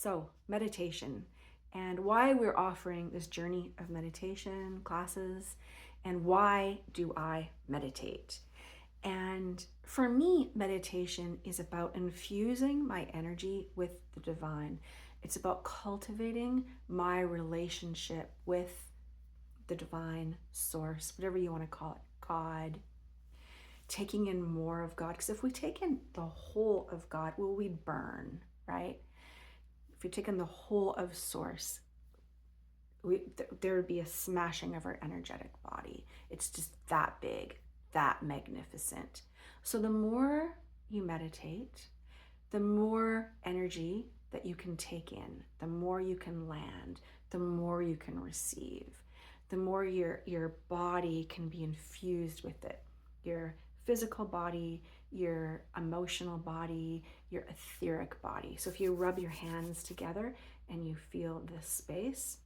So, meditation and why we're offering this journey of meditation classes, and why do I meditate? And for me, meditation is about infusing my energy with the divine. It's about cultivating my relationship with the divine source, whatever you want to call it, God, taking in more of God. Because if we take in the whole of God, will we burn, right? If we take in the whole of source, there would be a smashing of our energetic body. It's just that big, that magnificent. So the more you meditate, the more energy that you can take in, the more you can land, the more you can receive, the more your body can be infused with it. Your physical body, your emotional body, your etheric body. So if you rub your hands together and you feel this space,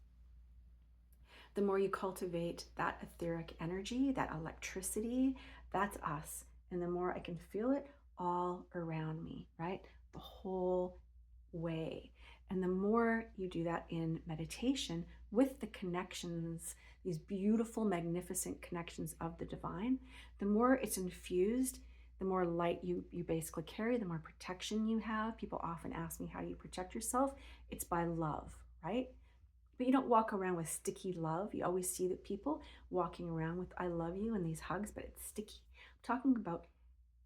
the more you cultivate that etheric energy, that electricity, that's us. And the more I can feel it all around me, right? The whole way. And the more you do that in meditation with the connections, these beautiful, magnificent connections of the divine, the more it's infused, the more light you basically carry, the more protection you have. People often ask me, how do you protect yourself? It's by love, right? But you don't walk around with sticky love. You always see that people walking around with I love you and these hugs, but it's sticky. I'm talking about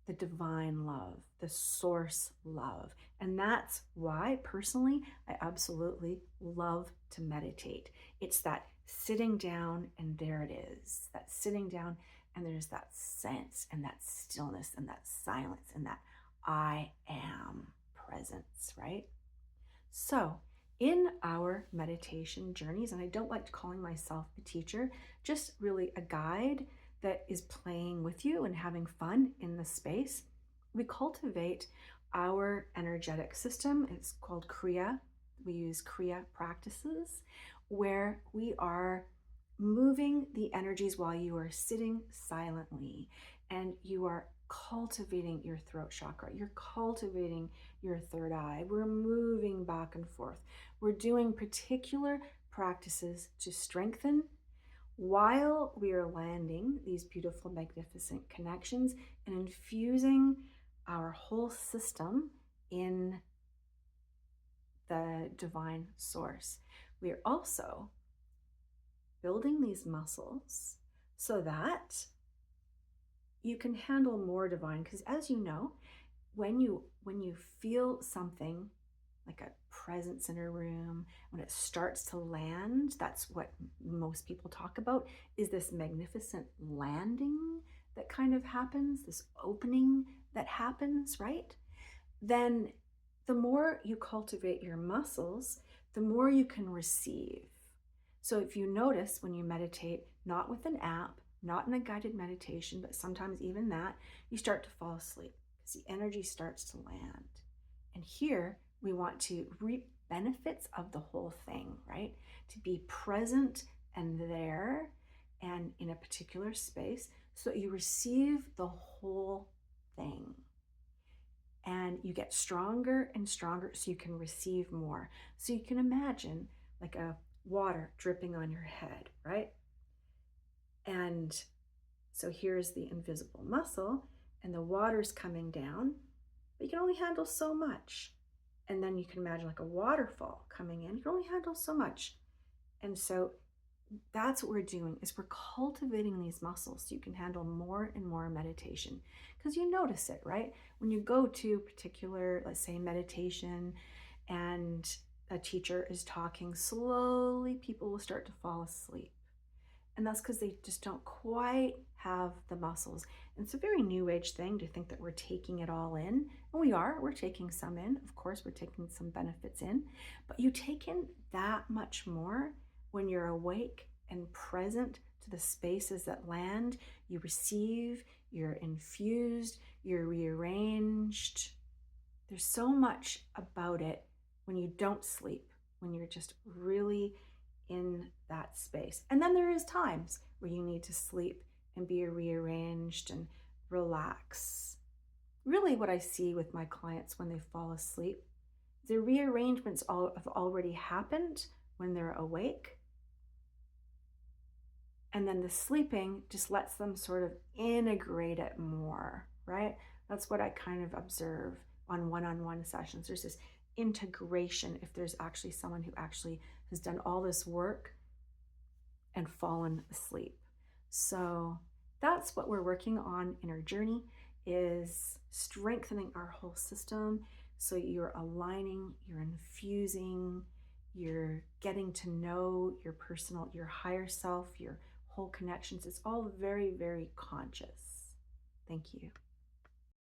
the divine love, the source love. And that's why personally, I absolutely love to meditate. It's that sitting down and there it is, that sitting down and there's that sense and that stillness and that silence and that I am presence, right? So, in our meditation journeys, and I don't like calling myself a teacher, just really a guide that is playing with you and having fun in the space, we cultivate our energetic system. It's called Kriya. We use Kriya practices where we are moving the energies while you are sitting silently and you are cultivating your throat chakra. You're cultivating your third eye. We're moving back and forth. We're doing particular practices to strengthen while we are landing these beautiful, magnificent connections and infusing our whole system in the divine source. We are also building these muscles so that you can handle more divine, because as you know, when you feel something like a presence in a room, when it starts to land, that's what most people talk about, is this magnificent landing that kind of happens, this opening that happens, right? Then the more you cultivate your muscles, the more you can receive. So if you notice when you meditate, not with an app, not in a guided meditation, but sometimes even that, you start to fall asleep because the energy starts to land. And here we want to reap benefits of the whole thing, right? To be present and there and in a particular space so that you receive the whole thing. And you get stronger and stronger so you can receive more. So you can imagine like a water dripping on your head, right? And so here's the invisible muscle and the water's coming down, but you can only handle so much. And then you can imagine like a waterfall coming in, you can only handle so much. And so that's what we're doing, is we're cultivating these muscles so you can handle more and more meditation. Because you notice it, right? When you go to particular, let's say meditation, and a teacher is talking slowly, people will start to fall asleep. And that's because they just don't quite have the muscles. And it's a very new age thing to think that we're taking it all in. And we're taking some in. Of course, we're taking some benefits in. But you take in that much more when you're awake and present to the spaces that land. You receive, you're infused, you're rearranged. There's so much about it when you don't sleep, when you're just really in that space. And then there is times where you need to sleep and be rearranged and relax. Really what I see with my clients when they fall asleep, The rearrangements have already happened when they're awake. And then the sleeping just lets them sort of integrate it more, right? That's what I kind of observe on one-on-one sessions. There's this integration if there's actually someone who actually has done all this work and fallen asleep. So that's what we're working on in our journey, is strengthening our whole system. So you're aligning, you're infusing, you're getting to know your personal, your higher self, your whole connections. It's all very, very conscious. Thank you.